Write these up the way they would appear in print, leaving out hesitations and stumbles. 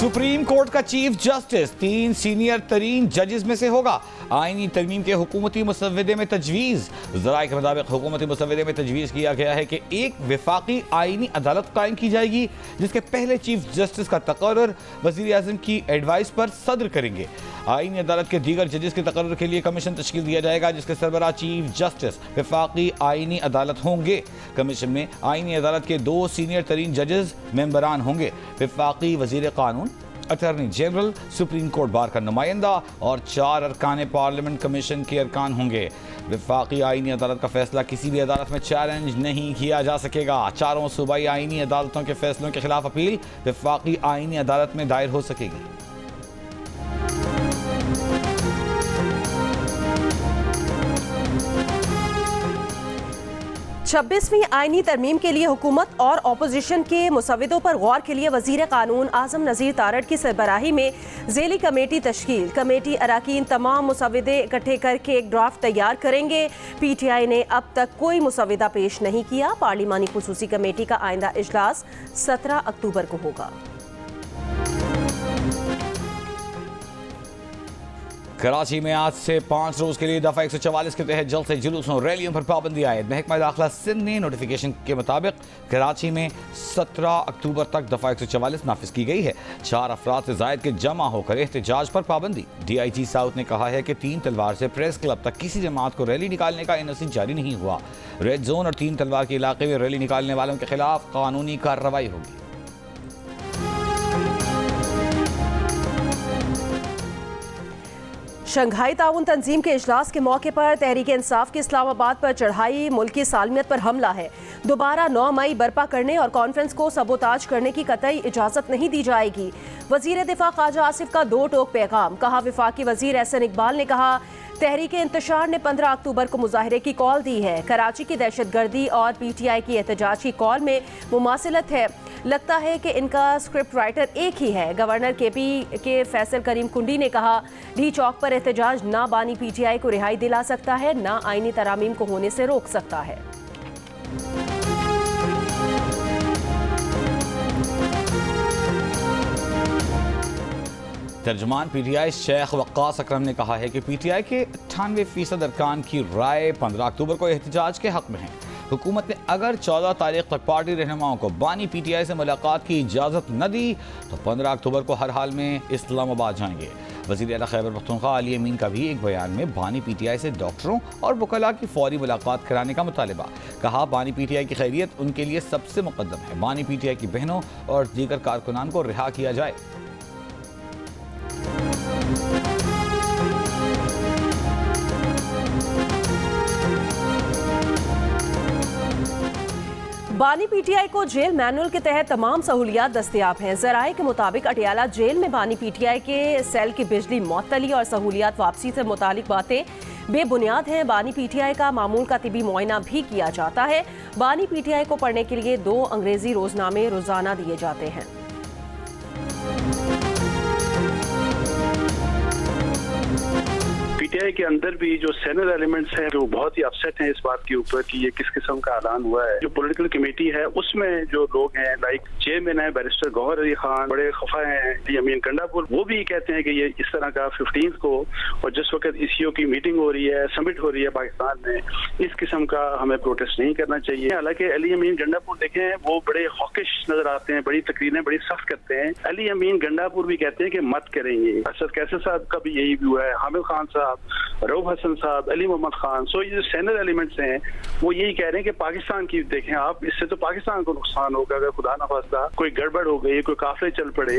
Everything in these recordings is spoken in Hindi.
सुप्रीम कोर्ट का चीफ जस्टिस 3 सीनियर तरीन जजेस में से होगा। आईनी तरमीम के हुकूमती मुसव्वदे में तजवीज़। ज़राए के मुताबिक हुकूमती मुसव्वदे में तजवीज़ किया गया है कि एक वफाकी आईनी अदालत कायम की जाएगी, जिसके पहले चीफ जस्टिस का तकर्रुर वज़ीर आज़म की एडवाइस पर सदर करेंगे। आईनी अदालत के दीगर जजेस के तकर्रुर के लिए कमीशन तश्कील दिया जाएगा, जिसके सरबराह चीफ जस्टिस वफाकी आईनी अदालत होंगे। कमीशन में आईनी अदालत के 2 सीनियर तरीन जजेस मेंबरान होंगे। वफाकी वज़ीर कानून, attorney general, supreme court bar का नुमाइंदा और 4 अरकान पार्लियामेंट कमीशन के अरकान होंगे। वफाकी आईनी अदालत का फैसला किसी भी अदालत में चैलेंज नहीं किया जा सकेगा। 4 सूबाई आईनी अदालतों के फैसलों के खिलाफ अपील वफाकी आईनी अदालत में दायर हो सकेगी। 26वीं आईनी तरमीम के लिए हुकूमत और अपोजिशन के मुसव्विदों पर गौर के लिए वजीर कानून आजम नज़ीर तारड़ की सरबराही में ज़ेली कमेटी तश्कील। कमेटी अराकीन तमाम मुसव्विदे इकट्ठे करके एक ड्राफ्ट तैयार करेंगे। PTI ने अब तक कोई मुसव्विदा पेश नहीं किया। पार्लिमानी खुसूसी कमेटी का आइंदा इजलास 17 अक्टूबर को होगा। कराची में आज से 5 रोज के लिए दफा 144 के तहत जल्द से जुलूसों रैलियों पर पाबंदी आयद। महकमा दाखिला सिंध ने नोटिफिकेशन के मुताबिक कराची में 17 अक्टूबर तक दफा 144 नाफिज की गई है। 4 अफराद से जायद के जमा होकर एहतजाज पर पाबंदी। DIG साउथ ने कहा है कि 3 तलवार से प्रेस क्लब तक किसी जमात को रैली निकालने का नोटिस जारी नहीं हुआ। रेड जोन और 3 तलवार के इलाके में रैली निकालने वालों के खिलाफ कानूनी कार्रवाई होगी। शंघाई ताउन तंजीम के इजलास के मौके पर तहरीक इंसाफ की इस्लामाबाद पर चढ़ाई मुल्की सालमियत पर हमला है। दोबारा 9 मई बर्पा करने और कॉन्फ्रेंस को सबोताज करने की कतई इजाज़त नहीं दी जाएगी। वजीर दिफा ख्वाजा आसिफ का 2 टोक पैगाम। कहा, वफाकी वजीर एहसन इकबाल ने कहा तहरीक इंतशार ने 15 अक्टूबर को मुजाहरे की कॉल दी है। कराची की दहशतगर्दी और PTI की एहतजाज की कॉल में मुमासिलत है। लगता है कि इनका स्क्रिप्ट राइटर एक ही है। गवर्नर KP के फैसल करीम कुंडी ने कहा, डी चौक पर एहतजाज ना बानी PTI को रिहाई दिला सकता है, ना आईनी तरामीम को होने से रोक सकता है। तर्जुमान PTI शेख वक्कास अकरम ने कहा है कि PTI के 98% अरकान की राय 15 अक्टूबर को एहतजाज के हक में है। हुकूमत ने अगर 14 तारीख तक पार्टी रहनुमाओं को बानी PTI से मुलाकात की इजाज़त न दी तो 15 अक्टूबर को हर हाल में इस्लामाबाद जाएंगे। वज़ीर आला खैबर पख्तूनख्वा अली अमीन का भी एक बयान में बानी PTI से डॉक्टरों और वकला की फौरी मुलाकात कराने का मुतालबा। कहा, बानी PTI की खैरियत उनके लिए सबसे मुकद्दम है। बानी PTI की बहनों और दीगर कारकुनान को रिहा किया जाए। बानी PTI को जेल मैनुअल के तहत तमाम सहूलियात दस्तयाब हैं। ज़राए के मुताबिक अटियाला जेल में बानी PTI के सेल की बिजली मअतली और सहूलियात वापसी से मुतालिक बातें बेबुनियाद हैं। बानी PTI का मामूल का तिबी मुआयना भी किया जाता है। बानी PTI को पढ़ने के लिए 2 अंग्रेजी रोजनामे रोजाना दिए जाते हैं। PTI के अंदर भी जो सीनियर एलिमेंट्स हैं जो बहुत ही अपसेट हैं इस बात के ऊपर कि ये किस किस्म का ऐलान हुआ है। जो पॉलिटिकल कमेटी है उसमें जो लोग हैं लाइक चेयरमैन है बैरिस्टर गौहर अली खान, बड़े खफा हैं अमीन गंडापुर, वो भी कहते हैं कि ये इस तरह का 15 को और जिस वक्त ECO की मीटिंग हो रही है, समिट हो रही है पाकिस्तान में, इस किस्म का हमें प्रोटेस्ट नहीं करना चाहिए। हालांकि अली अमीन गंडापुर देखें वो बड़े हॉकिश नजर आते हैं, बड़ी तकरीरें बड़ी सख्त करते हैं। अली अमीन गंडापुर भी कहते हैं कि मत करेंगे। असद कैसर साहब का भी यही व्यू है, हामिद खान साहब, रऊफ हसन साहब, अली मोहम्मद खान। सो ये जो सीनियर एलिमेंट्स हैं वो यही कह रहे हैं कि पाकिस्तान की देखें आप, इससे तो पाकिस्तान को नुकसान होगा अगर खुदा न खास्ता कोई गड़बड़ हो गई, कोई काफिले चल पड़े।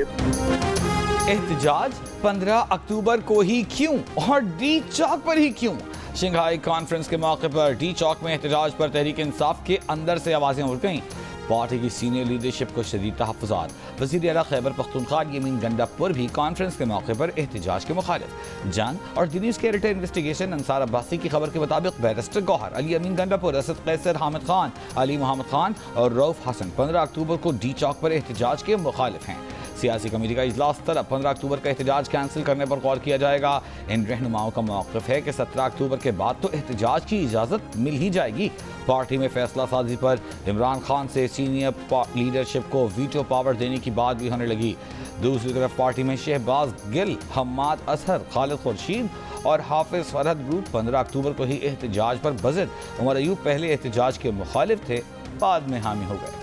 एहतजाज 15 अक्टूबर को ही क्यों और डी चौक पर ही क्यों? शंघाई कॉन्फ्रेंस के मौके पर डी चौक में एहतजाज पर तहरीक इंसाफ के अंदर से आवाजें उठ गईं। पार्टी की सीनियर लीडरशिप को शदीद तहफ़्फ़ुज़ात। वज़ीर आला खैबर पख्तूनख्वा अली अमीन गंडापुर भी कॉन्फ्रेंस के मौके पर एहतजाज के मुखालिफ। जंग और दिनी सिक्योरिटी इन्वेस्टिगेशन अंसार अब्बासी की खबर के मुताबिक बैरिस्टर गौहर, अली अमीन गंडापुर, असद कैसर, हामिद खान, अली मोहम्मद खान और रऊफ हसन 15 अक्टूबर को डी चौक पर एहतजाज के मुखालिफ हैं। सियासी कमेटी का इजलास तलब, 15 अक्टूबर का एहतजाज कैंसिल करने पर गौर किया जाएगा। इन रहनुमाओं का मौक़िफ़ है कि 17 अक्टूबर के बाद तो एहतजाज की इजाज़त मिल ही जाएगी। पार्टी में फैसला साजी पर इमरान खान से सीनियर लीडरशिप को वीटो पावर देने की बात भी होने लगी। दूसरी तरफ पार्टी में शहबाज गिल, हम्माद असहर, खालिद खुर्शीद और हाफिज फरहद ग्रुप 15 अक्टूबर को ही एहतजाज पर बज़द। उमर अयूब पहले एहतजाज के मुखालिफ थे, बाद में हामी हो गए।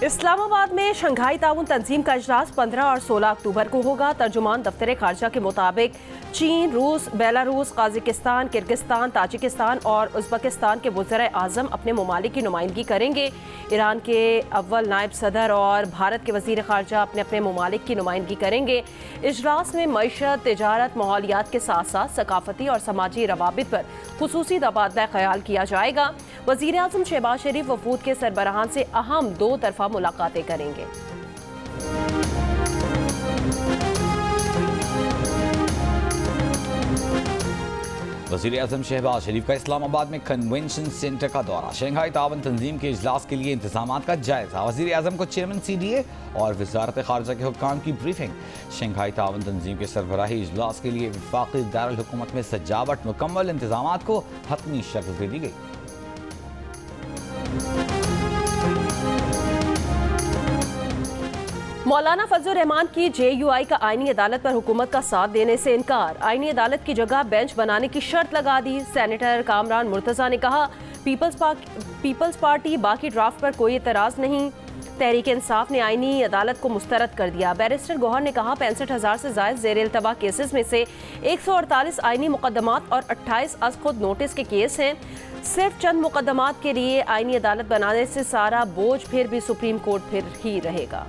इस्लामाबाद में शंघाई ताउन तंजीम का इजलास 15 और 16 अक्टूबर को होगा। तर्जुमान दफ्तर खारजा के मुताबिक चीन, रूस, बेलारूस, काजिकिस्तान, किर्गिस्तान, ताजिकिस्तान और उज़्बेकिस्तान के वज़ीर आज़म अपने ममालिक की नुमाइंदगी करेंगे। ईरान के अव्वल नायब सदर और भारत के वज़ीर खारजा अपने अपने ममालिक की नुमाइंदगी करेंगे। इजलास में मईशत, तिजारत, माहौलियात के साथ साथ सकाफती और समाजी रवाबित पर खुसूसी तबादला ख्याल किया जाएगा। वज़ीर आज़म शहबाज शरीफ वफूद के सरबराहान से अहम 2 तरफ़ा मुलाकातें करेंगे। वज़ीर आज़म शहबाज शरीफ का इस्लामाबाद में कन्वेंशन सेंटर का दौरा, शंघाई ताउन तंजीम के इजलास के लिए इंतजाम का जायजा, वज़ीर आज़म को चेयरमैन CDA और वज़ारत खारजा के हुक्काम की ब्रीफिंग। शंघाई ताउन तंजीम के सरबराही इजलास के लिए वफाकी दारुल हुकूमत में सजावट मुकम्मल, इंतजामात को हतमी शक्ल दे दी गई। मौलाना फजलुर रहमान की JUI का आईनी अदालत पर हुकूमत का साथ देने से इनकार, आईनी अदालत की जगह बेंच बनाने की शर्त लगा दी। सेनेटर कामरान मुर्तज़ा ने कहा, पीपल्स पार्टी बाकी ड्राफ्ट पर कोई एतराज़ नहीं। तहरीक इंसाफ ने आईनी अदालत को मुस्तरद कर दिया। बैरिस्टर गौहर ने कहा, 65,000 से ज़ायद ज़ेर इल्तवा केसेस में से 148 आईनी मुकदमात और 28 अज़ खुद नोटिस के केस हैं। सिर्फ चंद मुकदमात के लिए आईनी अदालत बनाने से सारा बोझ फिर भी सुप्रीम कोर्ट फिर ही रहेगा।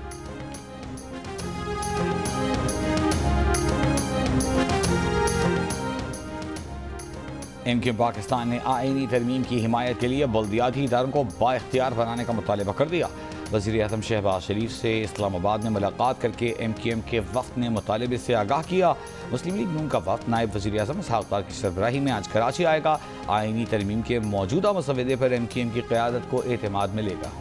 MQ पाकिस्तान ने आईनी तरमीम की हिमायत के लिए बल्दियाती इदारों को बाइख्तियार बनाने का मुतालबा कर दिया। वज़ीर आज़म शहबाज शरीफ से इस्लामाबाद में मुलाकात करके MQM के वफ़द ने मुतालबे से आगाह किया। मुस्लिम लीग नून का वफ़द नायब वज़ीर आज़म इसहाक़ डार की सरबराही में आज कराची आएगा। आईनी तरमीम के मौजूदा मसवदे पर MQM की क़यादत को एतमाद मिलेगा।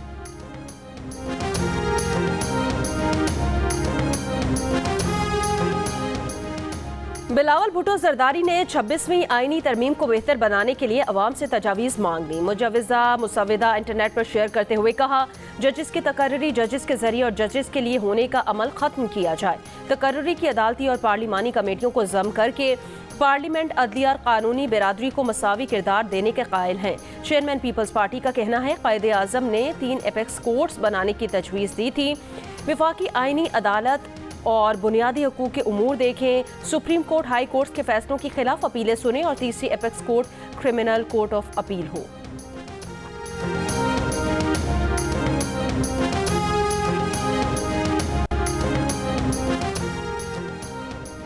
बिलावल भुट्टो जरदारी ने 26वीं आईनी तरमीम को बेहतर बनाने के लिए अवाम से तजावीज़ मांग ली। मुजवज़ा मुसवदा इंटरनेट पर शेयर करते हुए कहा, जजेस की तकर्री जजेस के जरिए और जजेस के लिए होने का अमल ख़त्म किया जाए। तकर्री की अदालती और पार्लिमानी कमेटियों को जम करके पार्लियामेंट, अदलिया और कानूनी बिरादरी को मसावी किरदार देने के कायल हैं। चेयरमैन पीपल्स पार्टी का कहना है, कायदे आज़म ने 3 एपेक्स कोर्ट्स बनाने की तजवीज़ दी थी। विफाकी आईनी अदालत और बुनियादी हकूक़ के उमूर देखें, सुप्रीम कोर्ट, हाई कोर्ट के फैसलों के खिलाफ अपीलें सुने और तीसरी apex court criminal court of appeal हो।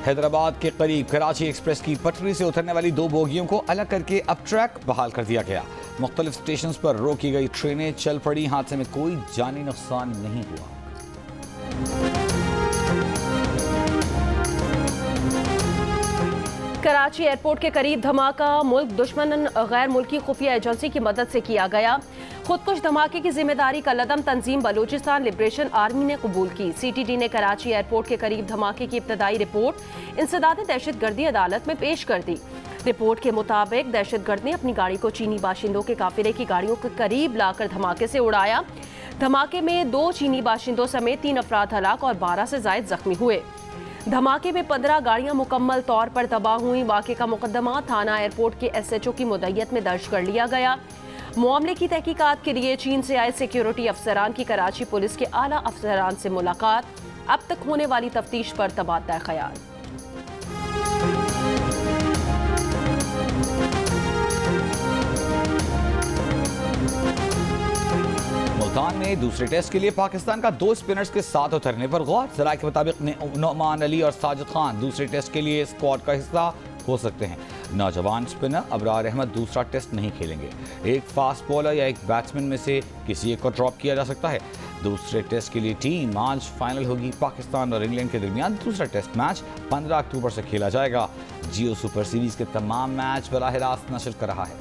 हैदराबाद के करीब कराची एक्सप्रेस की पटरी से उतरने वाली 2 बोगियों को अलग करके अब ट्रैक बहाल कर दिया गया। मुख्तलिफ स्टेशन पर रोकी गई ट्रेनें चल पड़ी। हादसे में कोई जानी नुकसान नहीं हुआ। कराची एयरपोर्ट के करीब धमाका, मुल्क दुश्मन गैर मुल्की खुफिया एजेंसी की मदद से किया गया। खुदकुश धमाके की जिम्मेदारी कलदम तंजीम बलूचिस्तान लिबरेशन आर्मी ने कबूल की। CTD ने कराची एयरपोर्ट के करीब धमाके की इब्तदाई रिपोर्ट इंसदाद दहशतगर्दी अदालत में पेश कर दी। रिपोर्ट के मुताबिक दहशतगर्द ने अपनी गाड़ी को चीनी बाशिंदों के काफिले की गाड़ियों के करीब लाकर धमाके से उड़ाया। धमाके में 2 चीनी बाशिंदों समेत 3 अफराद हलाक और 12 से जायद जख्मी हुए। धमाके में 15 गाड़ियां मुकम्मल तौर पर तबाह हुई। वाक़े का मुकदमा थाना एयरपोर्ट के SHO की मुद्दत में दर्ज कर लिया गया। मामले की तहकीकात के लिए चीन से आए सिक्योरिटी अफसरान की कराची पुलिस के आला अफसरान से मुलाकात। अब तक होने वाली तफ्तीश पर तबादला ख्याल। मुल्तान में दूसरे टेस्ट के लिए पाकिस्तान का 2 स्पिनर्स के साथ उतरने पर गौर। ज़राए के मुताबिक नोमान अली और साजिद खान दूसरे टेस्ट के लिए स्क्वाड का हिस्सा हो सकते हैं। नौजवान स्पिनर अबरार अहमद दूसरा टेस्ट नहीं खेलेंगे। एक फास्ट बॉलर या एक बैट्समैन में से किसी एक को ड्रॉप किया जा सकता है। दूसरे टेस्ट के लिए टीम आज फाइनल होगी। पाकिस्तान और इंग्लैंड के दरमियान दूसरा टेस्ट मैच 15 अक्टूबर से खेला जाएगा। जियो सुपर सीरीज के तमाम मैच बराह रास्त नशर कर रहा है।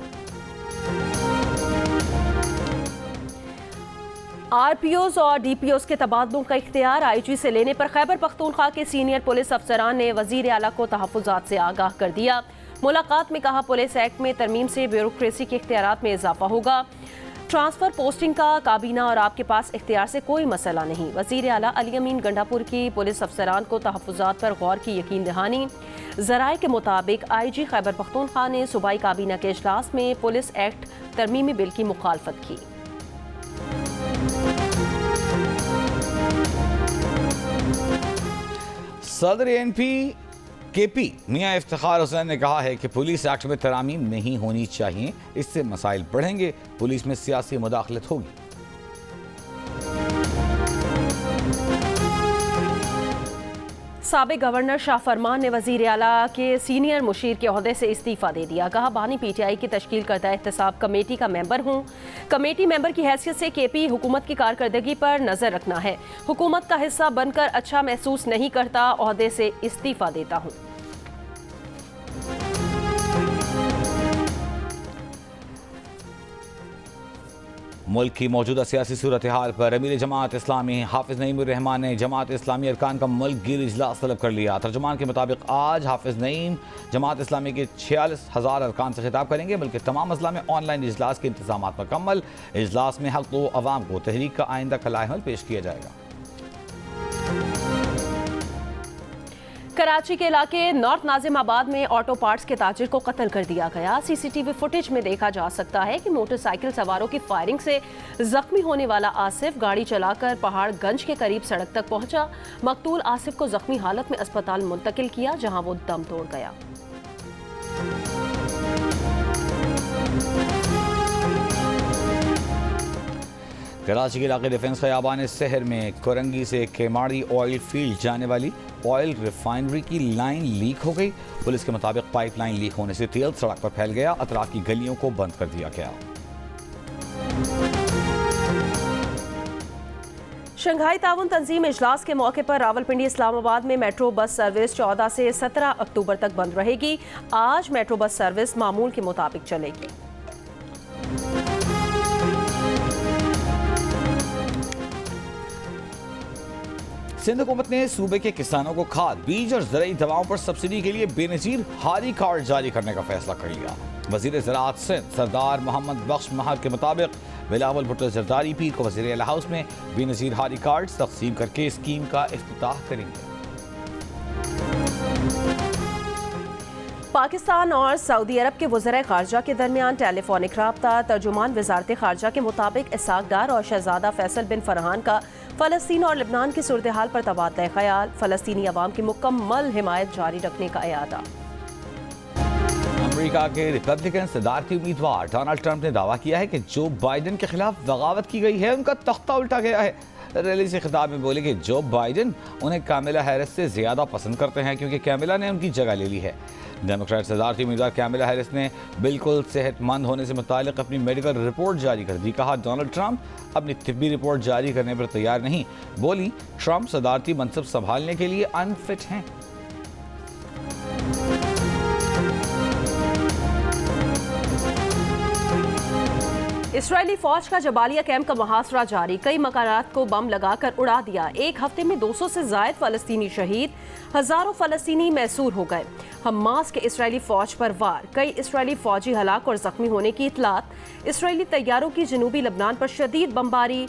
आरपीओज और डीपीओज के तबादलों का इख्तियार आईजी से लेने पर खैबर पख्तूनख्वा के सीनियर पुलिस अफसरान ने वजीर आला को तहफ़्फ़ुज़ात से आगाह कर दिया। मुलाकात में कहा, पुलिस एक्ट में तरमीम से ब्यूरोक्रेसी के इख्तियारात में इजाफा होगा। ट्रांसफ़र पोस्टिंग का काबीना और आपके पास इख्तियार से कोई मसला नहीं। वज़ीर आला अली अमीन गंडापुर की पुलिस अफसरान को तहफ़्फ़ुज़ात पर गौर की यकीन दहानी। ज़राए के मुताबिक आईजी खैबर पख्तूनख्वा ने सूबाई काबीना के इजलास में पुलिस एक्ट तरमीमी बिल की मुखालफत की। सदर एनपी केपी मियां इफ्तिखार हुसैन ने कहा है कि पुलिस एक्ट में तरामीम नहीं होनी चाहिए, इससे मसाइल बढ़ेंगे, पुलिस में सियासी मुदाखलत होगी। साबिक गवर्नर शाह फरमान ने वजीर आला के सीनियर मुशीर के ओहदे से इस्तीफा दे दिया। कहा, बानी पीटीआई की तश्कील करदा एहतसाब कमेटी का मेंबर हूँ। कमेटी मेंबर की हैसियत से केपी हुकूमत की कारकर्दगी पर नजर रखना है। हुकूमत का हिस्सा बनकर अच्छा महसूस नहीं करता, ओहदे से इस्तीफा देता हूँ। मुल्क की मौजूदा सियासी सूरत हाल पर अमीर जमात इस्लामी हाफिज नईम उर रहमान ने जमात इस्लामी अरकान का मुल्क गिर इजलास तलब कर लिया। तर्जुमान के मुताबिक आज हाफिज नईम जमात इस्लामी के 46,000 अरकान से खिताब करेंगे, बल्कि तमाम अजला में ऑनलाइन इजलास के इंतजाम मुकम्मल। इजलास में हक व अवाम को तहरीक का आइंदा कलाअमल पेश किया जाएगा। कराची के इलाके नॉर्थ नाजिमाबाद में ऑटो पार्ट्स के ताजिर को कत्ल कर दिया गया। सीसीटीवी फुटेज में देखा जा सकता है कि मोटरसाइकिल सवारों की फायरिंग से जख्मी होने वाला आसिफ गाड़ी चलाकर पहाड़गंज के करीब सड़क तक पहुंचा। मकतूल आसिफ को जख्मी हालत में अस्पताल मुंतकिल किया, जहां वो दम तोड़ गया। कराची के इलाके डिफेंस खयाबान शहर में कोरंगी से केमाड़ी ऑयल फील्ड जाने वाली ऑयल रिफाइनरी की लाइन लीक हो गई। पुलिस के मुताबिक पाइपलाइन लीक होने से तेल सड़क पर फैल गया, अतराफ की गलियों को बंद कर दिया गया। शंघाई ताउन तंजीम इजलास के मौके पर रावलपिंडी इस्लामाबाद में मेट्रो बस सर्विस 14 से 17 अक्टूबर तक बंद रहेगी। आज मेट्रो बस सर्विस मामूल के मुताबिक चलेगी। सिंध हुकूमत ने सूबे के किसानों को खाद, बीज और ज़रूरी दवाओं पर सब्सिडी के लिए बेनजीर हारी कार्ड जारी करने का फैसला कर लिया। वजीर ज़राअत सिंध सरदार मोहम्मद बख्श महर के मुताबिक बिलावल भुट्टो जरदारी पीर को वज़ीर आला हाउस में बेनजीर हारी कार्ड तकसीम करके स्कीम का इफ्तिताह करेंगे। पाकिस्तान और सऊदी अरब के वज़ीर ख़ारजा के दरमियान टेलीफोनिक राब्ता। तर्जुमान वज़ारत ख़ारजा के मुताबिक इसाक डार और शहजादा फैसल बिन फरहान का फ़लस्तीन और लबनान की सूरत हाल पर तबादला ख्याल। फ़लस्तीनी अवाम की मुकम्मल हिमायत जारी रखने का इरादा। अमेरिका के रिपब्लिकन सदारती उम्मीदवार डोनाल्ड ट्रंप ने दावा किया है कि जो बाइडन के खिलाफ बगावत की गई है, उनका तख्ता उल्टा गया है। रैली से खिताब में बोले कि जो बाइडन उन्हें कैमिला हैरिस से ज़्यादा पसंद करते हैं, क्योंकि कैमिला ने उनकी जगह ले ली है। डेमोक्रेट सदारती उम्मीदवार कैमिला हैरिस ने बिल्कुल सेहतमंद होने से मुतालिक अपनी मेडिकल रिपोर्ट जारी कर दी। कहा, डोनाल्ड ट्रंप अपनी तिब्बी रिपोर्ट जारी करने पर तैयार नहीं। बोली, ट्रंप सदारती मनसब संभालने के लिए अनफिट हैं। इसराइली फौज का जबालिया कैंप का मुहासरा जारी। कई मकानात को बम लगाकर उड़ा दिया। एक हफ्ते में 200 से जायद फलस्तीनी शहीद, हजारों फलस्तीनी मैसूर हो गए। हमास के इसराइली फौज पर वार। कई इसराइली फौजी हलाक और जख्मी होने की इतलात। इसराइली तैयारों की जनूबी लबनान पर शदीद बमबारी।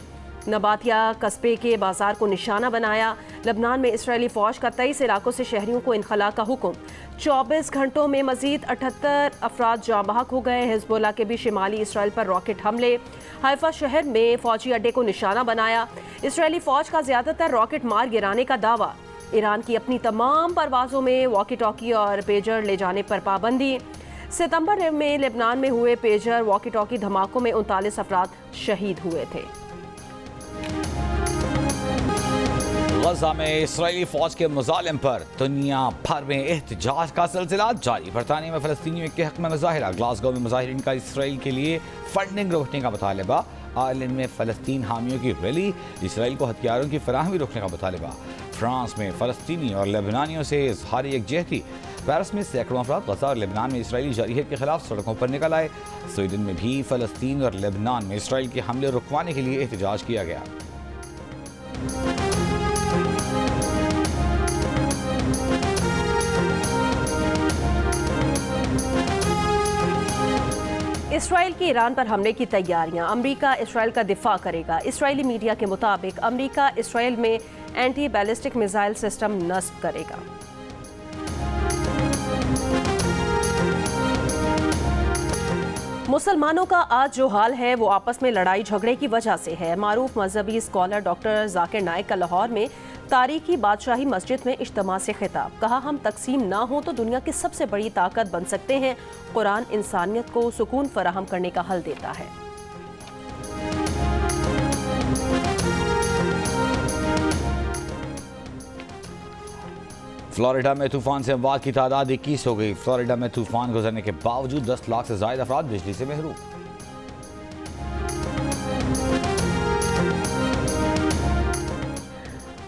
नबातिया कस्बे के बाजार को निशाना बनाया। लबनान में इसराइली फौज का 23 इलाकों से शहरियों को इनखला का हुक्म। 24 घंटों में मजीद 78 अफराद जाँ बहक हो गए। हिजबुल्लाह के भी शिमाली इसराइल पर रॉकेट हमले। हाइफा शहर में फौजी अड्डे को निशाना बनाया। इसराइली फौज का ज्यादातर रॉकेट मार गिराने का दावा। ईरान की अपनी तमाम परवाजों में वॉकी टॉकी और पेजर ले जाने पर पाबंदी। सितंबर में लेबनान में हुए पेजर वॉकी टॉकी धमाकों में 39 अफराद शहीद हुए थे। गजा में इसराइली फौज के मुजालिम पर दुनिया भर में एहतजाज का सिलसिला जारी। बरतानिया में फलस्तीनियों के हक में मुजाहिरा। ग्लासगो में मुजाहिरीन का इसराइल के लिए फंडिंग रोकने का मुतालबा। आयरलैंड में फलस्तीन हामियों की रैली। इसराइल को हथियारों की फराहमी रोकने का मुतालबा। फ्रांस में फलस्तीनी और लेबनानियों से इजहार यकजहती। पेरिस में सैकड़ों अफराद गजा और लेबनान में इसराइली जारहीत के खिलाफ सड़कों पर निकल आए। स्वीडन में भी फलस्तीन और लेबनान में इसराइल के हमले रुकवाने के लिए एहतजाज किया गया। इसराइल की ईरान पर हमले की तैयारियां, अमेरिका इसराइल का दिफा करेगा। इसराइली मीडिया के मुताबिक अमेरिका इसराइल में एंटी बैलिस्टिक मिसाइल सिस्टम नस्ब करेगा। मुसलमानों का आज जो हाल है वो आपस में लड़ाई झगड़े की वजह से है। मारूफ मजहबी स्कॉलर डॉक्टर जाकिर नाइक का लाहौर में तारीखी बादशाही मस्जिद में इज्तिमा से खिताब, कहा हम तकसीम ना हो तो दुनिया की सबसे बड़ी ताकत बन सकते हैं। कुरान इंसानियत को सुकून फराहम करने का हल देता है। फ्लोरिडा में तूफान से अमवात की तादाद 21 हो गई। फ्लोरिडा में तूफान गुजरने के बावजूद 10 लाख से ज्यादा अफराद बिजली से महरूम।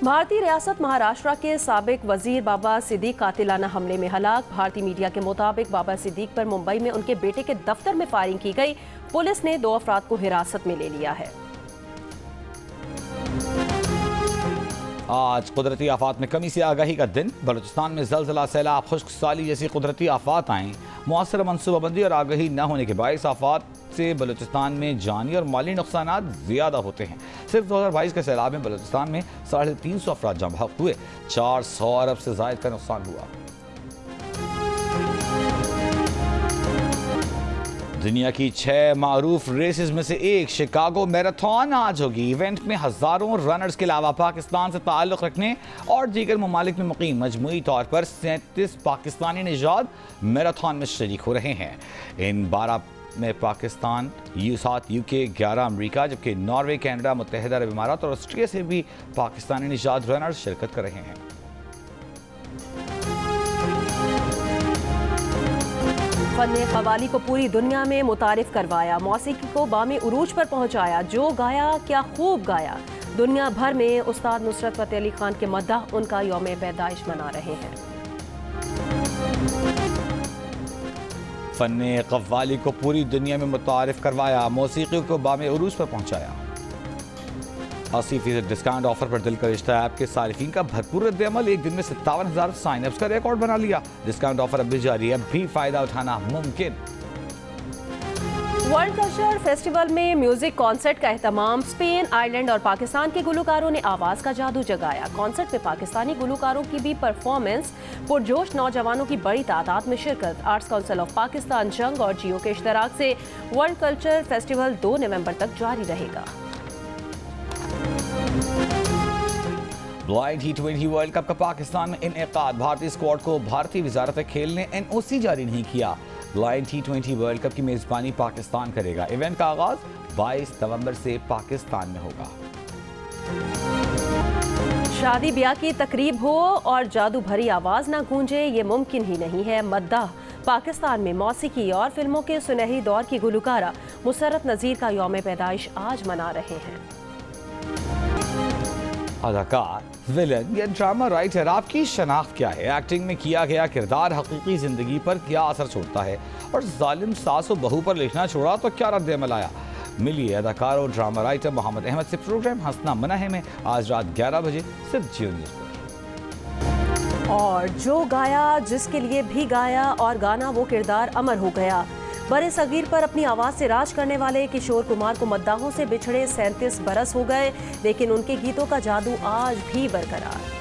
भारतीय रियासत महाराष्ट्र के साबिक वजीर बाबा सिद्दीक कातिलाना हमले में हलाक। भारतीय मीडिया के मुताबिक बाबा सिद्दीक पर मुंबई में उनके बेटे के दफ्तर में फायरिंग की गई। पुलिस ने 2 अफराद को हिरासत में ले लिया है। आज कुदरती आफात में कमी से आगाही का दिन। बलूचिस्तान में जलजला, सैलाब, खुश्क साली जैसी कुदरती आफात आएँ। मुअस्सर मनसूबाबंदी और आगाही न होने के बायस आफात से बलूचिस्तान में जानी और माली नुकसानात ज़्यादा होते हैं। सिर्फ 2022 के सैलाब में बलूचिस्तान में 350 अफराद जम बहक हुए। 400 अरब से ज़ायद का नुकसान हुआ। दुनिया की 6 मारूफ रेसेस में से एक शिकागो मैराथन आज होगी। इवेंट में हजारों रनर्स के अलावा पाकिस्तान से ताल्लुक़ रखने और दीगर ममालिक में मुकीम मजमूई तौर पर 37 पाकिस्तानी निजात मैराथन में शरीक हो रहे हैं। इन 12 में पाकिस्तान, 7 यूके, 11 अमेरिका, जबकि नॉर्वे, कनाडा, मुत्तहिदा अरब इमारात और ऑस्ट्रेलिया से भी पाकिस्तानी निजात रनर्स शिरकत कर रहे हैं। फन कवाली को पूरी दुनिया में मुतारिफ करवाया, मौसीकी को बामे उरूज पर पहुंचाया। जो गाया क्या खूब गाया। दुनिया भर में उस्ताद नुसरत फतेह अली खान के मद्दाह उनका यौम पैदाइश मना रहे हैं। फन कव्वाली को पूरी दुनिया में मुतारिफ करवाया, मौसीकी को बामे उरूज पर पहुंचाया। 80% डिस्काउंट ऑफर पर दिल का रिश्ता ऐप के सारिफीन का भरपूर रद्द-ए-अमल। एक दिन में 57,000 साइनअप्स का रिकॉर्ड बना लिया। डिस्काउंट ऑफर अब भी जारी है, अब भी फायदा उठाना मुमकिन। वर्ल्ड कल्चर फेस्टिवल में म्यूजिक कॉन्सर्ट का एहतमाम। स्पेन, आयरलैंड और पाकिस्तान के गुलकारों ने आवाज़ का जादू जगाया। कॉन्सर्ट में पाकिस्तानी गुलकारों की भी परफॉर्मेंस, पुरजोश नौजवानों की बड़ी तादाद में शिरकत। आर्ट्स काउंसिल ऑफ पाकिस्तान, जंग और जियो के इश्तराक से वर्ल्ड कल्चर फेस्टिवल 2 नवंबर तक जारी रहेगा। ब्लाइंड T20 वर्ल्ड कप का पाकिस्तान में इनेकाद। भारतीय स्क्वाड को भारतीय वजारत खेल ने NOC जारी नहीं किया। ब्लाइंड T20 वर्ल्ड कप की मेजबानी पाकिस्तान करेगा। इवेंट का आगाज 22 नवंबर से पाकिस्तान में होगा। शादी ब्याह की तकरीब हो और जादू भरी आवाज ना गूंजे, ये मुमकिन ही नहीं है। मद्दाह पाकिस्तान में मौसीकी और फिल्मों के सुनहरी दौर की गुलकारा मुसर्रत नज़ीर का यौम पैदाइश आज मना रहे हैं। अदाकार, विलन या ड्रामा राइटर, आपकी शनाख्त क्या है? एक्टिंग में किया गया किरदार हकीकी जिंदगी पर क्या असर छोड़ता है? और जालिम सास और बहू पर लिखना छोड़ा तो क्या रद्द-ए-अमल आया? मिलिए अदाकार और ड्रामा राइटर मोहम्मद अहमद से। प्रोग्राम हंसना मना है में आज रात 11 बजे सिर्फ जियो न्यूज़ पर। और जो गाया, जिसके लिए भी गाया और गाना वो किरदार अमर हो गया। बड़े सगीर पर अपनी आवाज़ से राज करने वाले किशोर कुमार को मद्दाहों से बिछड़े 37 बरस हो गए, लेकिन उनके गीतों का जादू आज भी बरकरार।